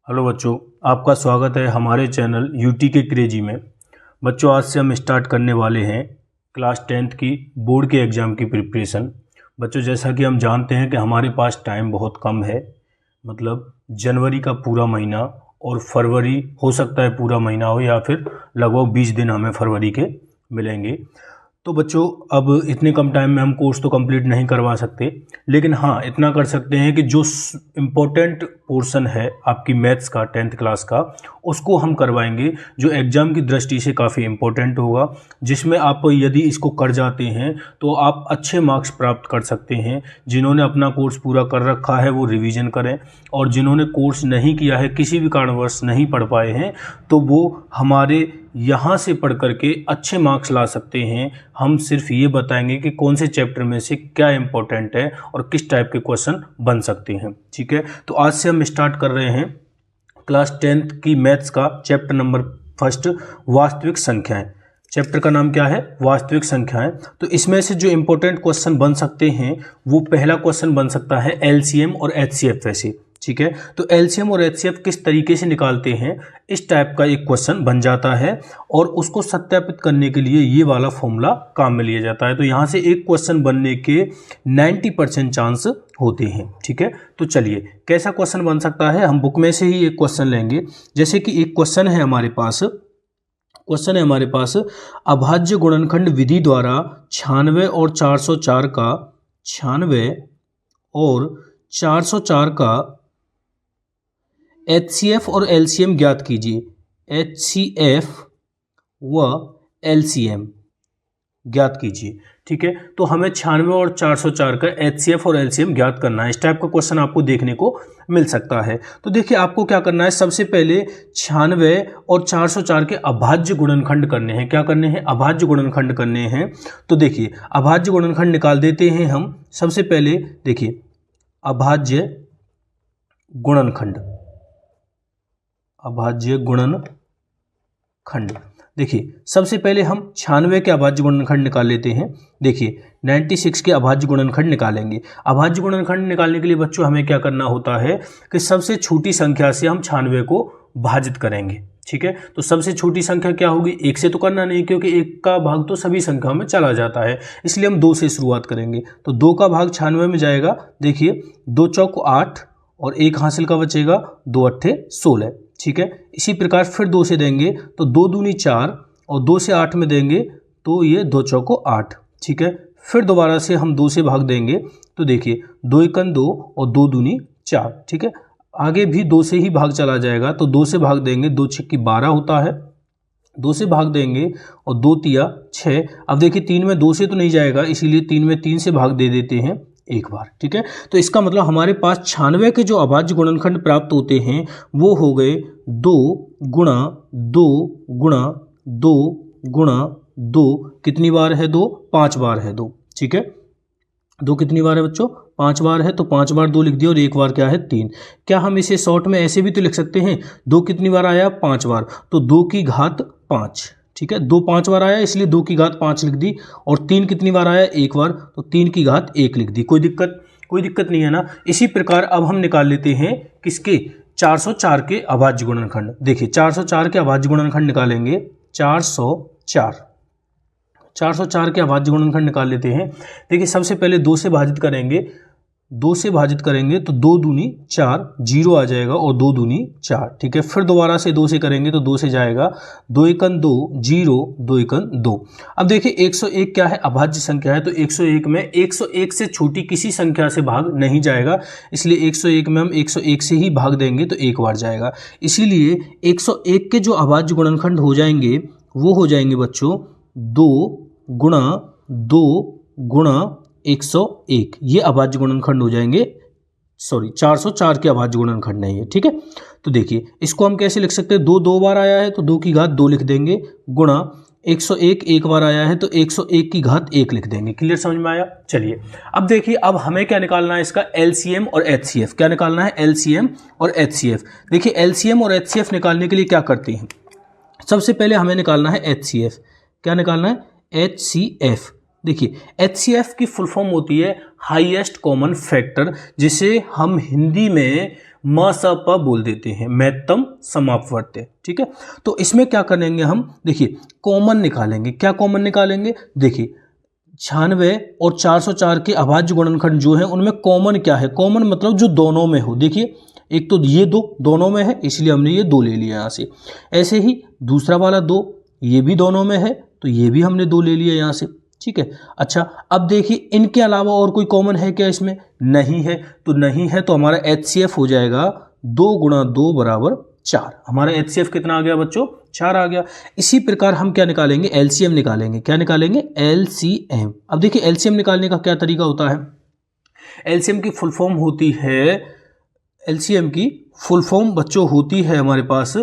Hello बच्चों, आपका स्वागत है हमारे चैनल यूटी के क्रेजी में। बच्चों, आज से हम स्टार्ट करने वाले हैं क्लास 10th की बोर्ड के एग्ज़ाम की प्रिपरेशन। बच्चों, जैसा कि हम जानते हैं कि हमारे पास टाइम बहुत कम है, मतलब जनवरी का पूरा महीना और फरवरी हो सकता है पूरा महीना हो या फिर लगभग 20 दिन हमें फरवरी के मिलेंगे। तो बच्चों, अब इतने कम टाइम में हम कोर्स तो कंप्लीट नहीं करवा सकते, लेकिन हाँ इतना कर सकते हैं कि जो इम्पोर्टेंट पोर्शन है आपकी मैथ्स का 10th क्लास का, उसको हम करवाएंगे, जो एग्ज़ाम की दृष्टि से काफ़ी इम्पोर्टेंट होगा, जिसमें आप यदि इसको कर जाते हैं तो आप अच्छे मार्क्स प्राप्त कर सकते हैं। जिन्होंने अपना कोर्स पूरा कर रखा है वो रिवीजन करें, और जिन्होंने कोर्स नहीं किया है, किसी भी कारणवश नहीं पढ़ पाए हैं, तो वो हमारे यहाँ से पढ़ करके अच्छे मार्क्स ला सकते हैं। हम सिर्फ ये बताएंगे कि कौन से चैप्टर में से क्या इंपॉर्टेंट है और किस टाइप के क्वेश्चन बन सकते हैं। ठीक है, तो आज से हम स्टार्ट कर रहे हैं क्लास 10th की मैथ्स का चैप्टर नंबर 1, वास्तविक संख्याएं। चैप्टर का नाम क्या है? वास्तविक संख्याएं। तो इसमें से जो इंपॉर्टेंट क्वेश्चन बन सकते हैं, वो पहला क्वेश्चन बन सकता है एलसीएम और एचसीएफ वैसे। ठीक है, तो एलसीएम और एचसीएफ किस तरीके से निकालते हैं, इस टाइप का एक क्वेश्चन बन जाता है, और उसको सत्यापित करने के लिए ये वाला फॉर्मूला काम में लिया जाता है। तो यहाँ से एक क्वेश्चन बनने के 90% चांस होते हैं। ठीक है, तो चलिए कैसा क्वेश्चन बन सकता है, हम बुक में से ही एक क्वेश्चन लेंगे। जैसे कि एक क्वेश्चन है हमारे पास, अभाज्य गुणनखंड विधि द्वारा 96 और 404 का एचसीएफ और एलसीएम ज्ञात कीजिए। एचसीएफ व एलसीएम ज्ञात कीजिए। ठीक है, तो हमें 96 और 404 का एचसीएफ और एलसीएम ज्ञात करना है। इस टाइप का क्वेश्चन आपको देखने को मिल सकता है। तो देखिए, आपको क्या करना है, सबसे पहले 96 और 404 के अभाज्य गुणनखंड करने हैं। क्या करने हैं? अभाज्य गुणनखंड करने हैं। तो देखिए, अभाज्य गुणनखंड निकाल देते हैं हम। सबसे पहले देखिए, अभाज्य गुणनखंड। देखिए, सबसे पहले हम 96 के अभाज्य गुणनखंड निकाल लेते हैं। देखिए, 96 के अभाज्य गुणनखंड निकालेंगे। अभाज्य गुणनखंड निकालने के लिए बच्चों हमें क्या करना होता है कि सबसे छोटी संख्या से हम 96 को भाजित करेंगे। ठीक है, तो सबसे छोटी संख्या क्या होगी? 1 से तो करना नहीं, क्योंकि 1 का भाग तो सभी संख्याओं में चला जाता है, इसलिए हम 2 से शुरुआत करेंगे। तो 2 का भाग 96 में जाएगा। देखिए, 2 चौक 8 और 1 हासिल का बचेगा, 2 अट्ठे 16। ठीक है, इसी प्रकार फिर 2 से देंगे तो 2 दूनी 4, और 2 से 8 में देंगे तो ये 2 चौको 8। ठीक है, फिर दोबारा से हम 2 से भाग देंगे तो देखिए 2 एकन 2 और 2 दूनी 4। ठीक है, आगे भी 2 से ही भाग चला जाएगा, तो 2 से भाग देंगे, 2 छक्की 12 होता है। 2 से भाग देंगे और 2 तिया 6। अब देखिए 3 में 2 से तो नहीं जाएगा, इसीलिए 3 में 3 से भाग दे देते हैं एक बार। ठीक है, तो इसका मतलब हमारे पास 96 के जो अभाज्य गुणनखंड प्राप्त होते हैं वो हो गए 2 गुणा 2 गुणा 2 गुणा 2। कितनी बार है 2? 5 बार है 2। ठीक है, 2 कितनी बार है बच्चों? 5 बार है, तो 5 बार 2 लिख दिया और एक बार क्या है 3। क्या हम इसे शॉर्ट में ऐसे भी तो लिख सकते हैं, 2 कितनी बार आया? 5 बार, तो 2 की घात 5। ठीक है, 2 5 बार आया, इसलिए 2 की घात 5 लिख दी। और 3 कितनी बार आया? एक बार, तो 3 की घात 1 लिख दी। कोई दिक्कत नहीं है ना। इसी प्रकार अब हम निकाल लेते हैं किसके? 404 के अभाज्य गुणनखंड। देखिए, 404 के अभाज्य गुणनखंड निकालेंगे। 404 के अभाज्य गुणनखंड निकाल लेते हैं। देखिए, सबसे पहले 2 से भाजित करेंगे। 2 से भाजित करेंगे तो 2 दूनी 4, 0 आ जाएगा, और 2 दूनी 4। ठीक है, फिर दोबारा से 2 से करेंगे तो 2 से जाएगा, 2 एकन 2, 0, 2 एकन 2। अब देखिए 101 क्या है? अभाज्य संख्या है, तो 101 में 101 से छोटी किसी संख्या से भाग नहीं जाएगा, इसलिए 101 में हम 101 से ही भाग देंगे तो एक बार जाएगा। इसीलिए 101 के जो अभाज्य गुणनखंड हो जाएंगे वो हो जाएंगे बच्चों 2 गुणा 2 गुणा 101। ये अभाज्य गुणनखंड हो जाएंगे। 404 के अभाज्य गुणनखंड नहीं है। ठीक है, तो देखिए इसको हम कैसे लिख सकते हैं? 2 2 बार आया है तो 2 की घात 2 लिख देंगे, गुणा 101 एक बार आया है तो 101 की घात 1 लिख देंगे। क्लियर, समझ में आया? चलिए, अब देखिए, अब हमें क्या निकालना है इसका? एलसीएम और एचसीएफ। क्या निकालना है? एलसीएम और एचसीएफ। देखिए, एलसीएम और एचसीएफ निकालने के लिए क्या करते हैं? सबसे पहले हमें निकालना है एचसीएफ। क्या निकालना है? एचसीएफ। देखिए, एचसीएफ की फुल फॉर्म होती है हाईएस्ट कॉमन फैक्टर, जिसे हम हिंदी में म स प बोल देते हैं, मैत्तम समापवर्त्य। ठीक है, तो इसमें क्या करेंगे हम, देखिए कॉमन निकालेंगे। क्या कॉमन निकालेंगे, देखिए 96 और 404 के अभाज्य गुणनखंड जो है उनमें कॉमन क्या है, कॉमन मतलब जो दोनों में हो। देखिए एक तो ये दो दोनों में है, इसलिए हमने ये 2 ले लिया यहाँ से। ऐसे ही दूसरा वाला 2 ये भी दोनों में है, तो ये भी हमने 2 ले लिया यहाँ से। ठीक है, अच्छा अब देखिए इनके अलावा और कोई कॉमन है क्या इसमें, नहीं है। तो नहीं है तो हमारा HCF हो जाएगा 2 × 2 = 4। हमारा HCF कितना आ गया बच्चों, 4 आ गया। इसी प्रकार हम क्या निकालेंगे, LCM निकालेंगे। क्या निकालेंगे, LCM। अब देखिए LCM निकालने का क्या तरीका होता है, LCM की फुल फॉर्म होती है, LCM की फुल फॉर्म बच्चों होती है हमारे पास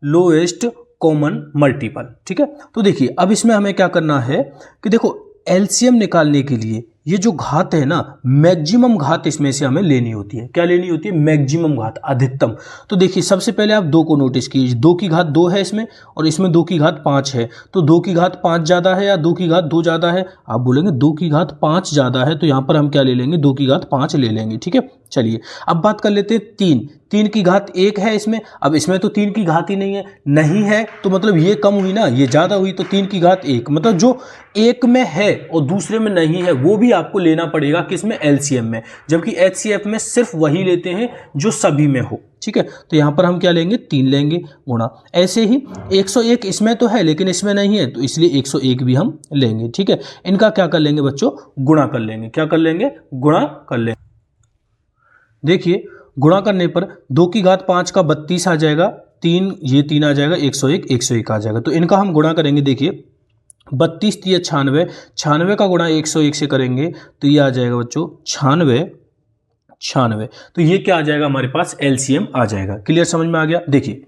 लोएस्ट कॉमन मल्टीपल। ठीक है, तो देखिए अब इसमें हमें क्या करना है कि देखो LCM निकालने के लिए ये जो घात है ना, मैक्सिमम घात इसमें से हमें लेनी होती है। क्या लेनी होती है, मैक्सिमम घात, अधिकतम। तो देखिए सबसे पहले आप 2 को नोटिस कीजिए, 2 की घात 2 है इसमें, और इसमें 2 की घात 5 है। तो 2 की घात 5 ज़्यादा है या 2 की घात 2 ज़्यादा है, आप बोलेंगे 2 की घात 5 ज़्यादा है, तो यहाँ पर हम क्या ले लेंगे, 2 की घात 5 ले लेंगे। ठीक है, चलिए अब बात कर लेते हैं 3 की घात 1 है इसमें। अब इसमें तो 3 की घात ही नहीं है तो मतलब ये कम हुई ना, ये ज़्यादा हुई, तो 3 की घात 1 मतलब जो एक में है और दूसरे में नहीं है वो भी आपको लेना पड़ेगा किसमें, LCM में। जबकि HCF में सिर्फ वही लेते हैं जो सभी में हो। ठीक है, तो यहाँ पर हम क्या लेंगे, 3 लेंगे गुणा। ऐसे ही 101 इसमें तो है लेकिन इसमें नहीं है, तो इसलिए 101 भी हम लेंगे। ठीक है, इनका क्या कर लेंगे बच्चों, गुणा कर लेंगे। क्या कर लेंगे, गुणा कर लेंगे। देखिए गुणा करने पर 2 की घात 5 का 32 आ जाएगा, 3 ये 3 आ जाएगा, 101 आ जाएगा। तो इनका हम गुणा करेंगे। देखिए 32 × 96, 96 का गुणा 101 से करेंगे तो ये आ जाएगा बच्चों 96। तो ये क्या आ जाएगा, हमारे पास LCM आ जाएगा। क्लियर, समझ में आ गया। देखिए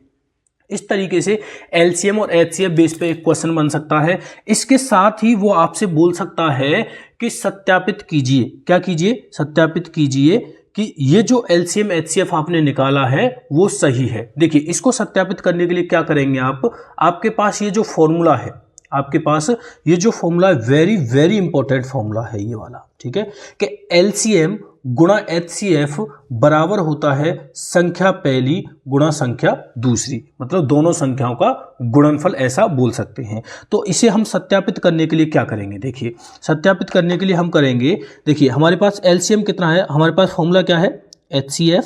इस तरीके से LCM और HCF बेस पे एक क्वेश्चन बन सकता है। इसके साथ ही वो आपसे बोल सकता है कि सत्यापित कीजिए। क्या कीजिए, सत्यापित कीजिए कि ये जो LCM HCF आपने निकाला है वो सही है। देखिए इसको सत्यापित करने के लिए क्या करेंगे आप, आपके पास ये जो फॉर्मूला है, आपके पास ये जो फॉर्मूला है, वेरी वेरी इंपॉर्टेंट फॉर्मूला है ये वाला। ठीक है, कि LCM गुणा HCF बराबर होता है संख्या पहली गुणा संख्या दूसरी, मतलब दोनों संख्याओं का गुणनफल ऐसा बोल सकते हैं। तो इसे हम सत्यापित करने के लिए क्या करेंगे, देखिए सत्यापित करने के लिए हम करेंगे, देखिए हमारे पास LCM कितना है, हमारे पास फॉर्मूला क्या है, HCF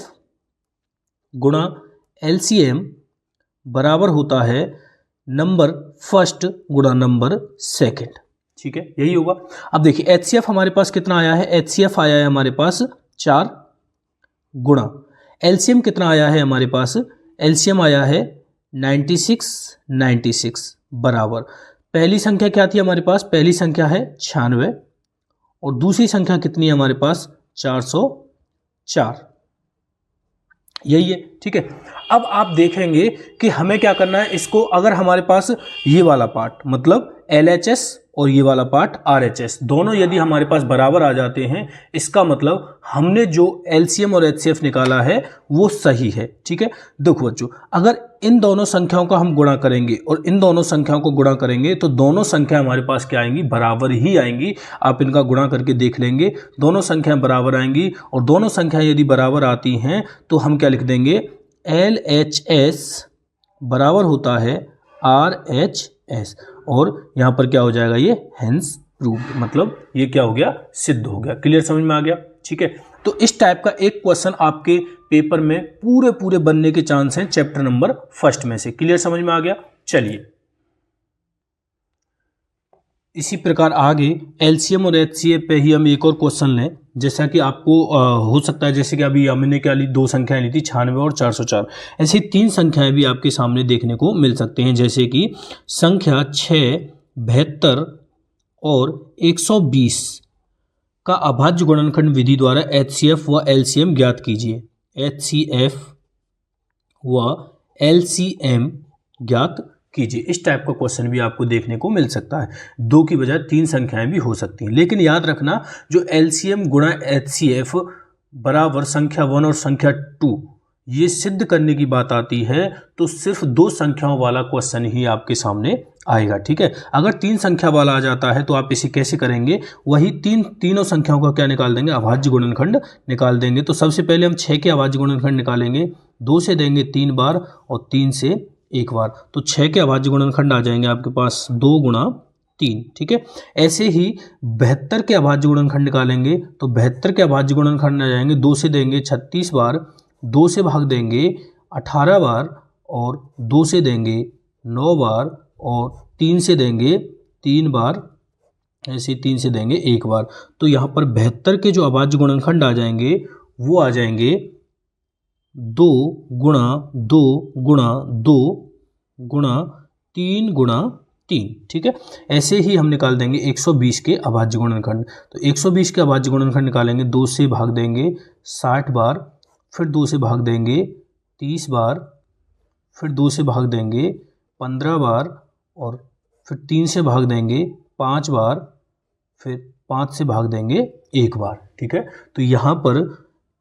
गुणा LCM बराबर होता है नंबर फर्स्ट गुणा नंबर सेकंड। ठीक है, यही होगा। अब देखिए HCF हमारे पास कितना आया है, HCF आया है हमारे पास 4 गुणा LCM कितना आया है हमारे पास, LCM आया है 96 बराबर पहली संख्या क्या थी हमारे पास, पहली संख्या है 96 और दूसरी संख्या कितनी है हमारे पास 404, यही है। ठीक है, अब आप देखेंगे कि हमें क्या करना है, इसको अगर हमारे पास ये वाला पार्ट मतलब LHS और ये वाला पार्ट RHS दोनों यदि हमारे पास बराबर आ जाते हैं, इसका मतलब हमने जो LCM और HCF निकाला है वो सही है। ठीक है, देखो बच्चों अगर इन दोनों संख्याओं का हम गुणा करेंगे और इन दोनों संख्याओं को गुणा करेंगे तो दोनों संख्या हमारे पास क्या आएंगी, बराबर ही आएंगी। आप इनका गुणा करके देख लेंगे, दोनों संख्याएं बराबर आएंगी और दोनों संख्याएं यदि बराबर आती हैं तो हम क्या लिख देंगे, LHS बराबर होता है RHS और यहाँ पर क्या हो जाएगा, ये हेंस प्रूव्ड, मतलब ये क्या हो गया, सिद्ध हो गया। क्लियर, समझ में आ गया। ठीक है, तो इस टाइप का एक क्वेश्चन आपके पेपर में पूरे बनने के चांस हैं चैप्टर नंबर 1 में से। क्लियर, समझ में आ गया। चलिए इसी प्रकार आगे LCM और HCF पे ही हम एक और क्वेश्चन लें, जैसा कि आपको हो सकता है, जैसे कि अभी हमने क्या ली, 2 संख्याएं ली थी 96 और 404, ऐसी 3 संख्याएं भी आपके सामने देखने को मिल सकते हैं, जैसे कि संख्या 6, 72 और 120 का अभाज्य गुणनखंड विधि द्वारा HCF व LCM ज्ञात कीजिए। HCF व LCM ज्ञात कीजिए। इस टाइप का क्वेश्चन भी आपको देखने को मिल सकता है। 2 की बजाय 3 संख्याएं भी हो सकती हैं, लेकिन याद रखना जो LCM गुणा HCF बराबर संख्या 1 और संख्या 2 ये सिद्ध करने की बात आती है तो सिर्फ 2 संख्याओं वाला क्वेश्चन ही आपके सामने आएगा, ठीक है। अगर 3 संख्या वाला आ जाता है तो आप इसे कैसे करेंगे, वही तीनों संख्याओं का क्या निकाल देंगे, अभाज्य गुणनखंड निकाल देंगे। तो सबसे पहले हम 6 के अभाज्य गुणनखंड निकालेंगे, 2 से देंगे 3 बार और 3 से 1 बार, तो 6 के अभाज्य गुणनखंड आ जाएंगे आपके पास 2 गुणा 3, ठीक है। ऐसे ही 72 के अभाज्य गुणनखंड निकालेंगे तो 72 के अभाज्य गुणनखंड आ जाएंगे, 2 से देंगे 36 बार, 2 से भाग देंगे 18 बार और 2 से देंगे 9 बार और 3 से देंगे 3 बार, ऐसे 3 से देंगे 1 बार। तो यहाँ पर 72 के जो अभाज्य गुणनखंड आ जाएंगे वो आ जाएंगे 2 गुणा 2 गुणा 2 गुणा 3 गुणा 3, ठीक है। ऐसे ही हम निकाल देंगे 120 के अभाज्य गुणनखंड। तो 120 के अभाज्य गुणनखंड निकालेंगे, 2 से भाग देंगे 60 बार, फिर 2 से भाग देंगे 30 बार, फिर 2 से भाग देंगे 15 बार और फिर 3 से भाग देंगे 5 बार, फिर 5 से भाग देंगे 1 बार, ठीक है। तो यहाँ पर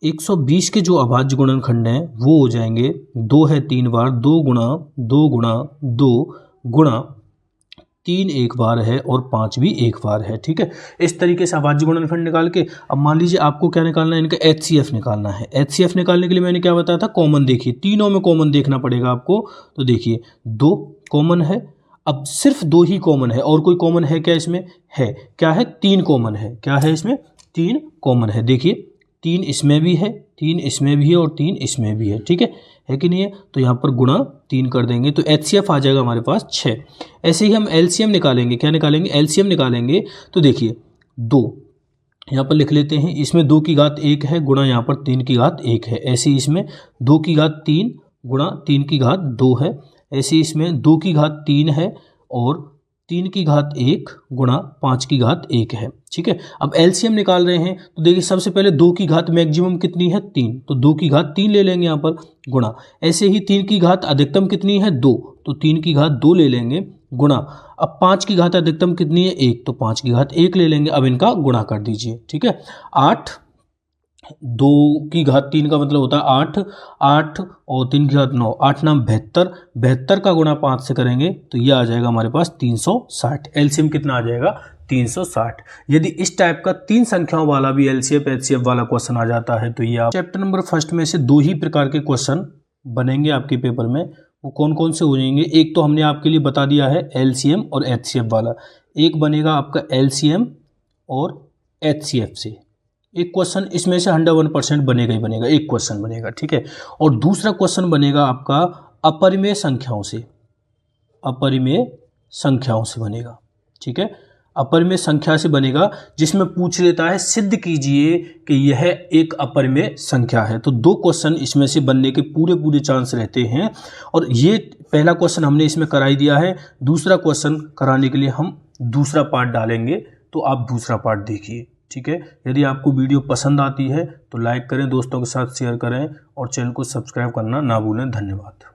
120 के जो अभाज्य गुणनखंड हैं वो हो जाएंगे, 2 है 3 बार, 2 गुणा 2 गुणा 2 गुणा 3 1 बार है और 5 भी 1 बार है, ठीक है। इस तरीके से अभाज्य गुणनखंड निकाल के अब मान लीजिए आपको क्या निकालना है, इनका HCF निकालना है। HCF निकालने के लिए मैंने क्या बताया था, कॉमन देखिए, तीनों में कॉमन देखना पड़ेगा आपको। तो देखिए 2 कॉमन है, अब सिर्फ 2 ही कॉमन है, और कोई कॉमन है क्या इसमें, है, क्या है, 3 कॉमन है, क्या है इसमें, 3 कॉमन है। देखिए 3 इसमें भी है, 3 इसमें भी है और 3 इसमें भी है, ठीक है कि नहीं है। तो यहाँ पर गुणा 3 कर देंगे तो HCF आ जाएगा हमारे पास 6। ऐसे ही हम LCM निकालेंगे, क्या निकालेंगे, LCM निकालेंगे। तो देखिए 2 यहाँ पर लिख लेते हैं, इसमें 2 की घात 1 है गुणा यहाँ पर 3 की घात 1 है। ऐसे इसमें 2 की घात 3 गुणा 3 की घात 2 है। ऐसे इसमें 2 की घात 3 है और 3 की घात 1 गुणा 5 की घात 1 है, ठीक है। अब LCM निकाल रहे हैं तो देखिए सबसे पहले 2 की घात मैक्सिमम कितनी है, 3, तो 2 की घात 3 ले लेंगे यहाँ पर गुणा। ऐसे ही 3 की घात अधिकतम कितनी है, 2, तो 3 की घात 2 ले लेंगे गुणा। अब 5 की घात अधिकतम कितनी है, 1, तो 5 की घात 1 ले लेंगे। अब इनका गुणा कर दीजिए, ठीक है। 8, 2 की घात 3 का मतलब होता है 8, 8 और 3 की घात 9, 8 नाम 72, 72 का गुणा 5 से करेंगे तो ये आ जाएगा हमारे पास 360। एलसीएम कितना आ जाएगा, 360। यदि इस टाइप का 3 संख्याओं वाला भी एलसीएफ एचसीएफ वाला क्वेश्चन आ जाता है तो ये आप चैप्टर नंबर 1 में से 2 ही प्रकार के क्वेश्चन बनेंगे आपके पेपर में। वो कौन कौन से हो जाएंगे, एक तो हमने आपके लिए बता दिया है एलसीएम और एचसीएफ वाला, एक बनेगा आपका एलसीएम और एचसीएफ से एक क्वेश्चन, इसमें से 101% बनेगा ही बनेगा, एक क्वेश्चन बनेगा, ठीक है। और दूसरा क्वेश्चन बनेगा आपका अपरिमेय संख्याओं से, अपरिमेय संख्याओं से बनेगा, ठीक है। अपरिमेय संख्या से बनेगा जिसमें पूछ लेता है सिद्ध कीजिए कि यह एक अपरिमेय संख्या है। तो 2 क्वेश्चन इसमें से बनने के पूरे चांस रहते हैं। और ये पहला क्वेश्चन हमने इसमें कराई दिया है, दूसरा क्वेश्चन कराने के लिए हम दूसरा पार्ट डालेंगे, तो आप दूसरा पार्ट देखिए, ठीक है। यदि आपको वीडियो पसंद आती है तो लाइक करें, दोस्तों के साथ शेयर करें और चैनल को सब्सक्राइब करना ना भूलें। धन्यवाद।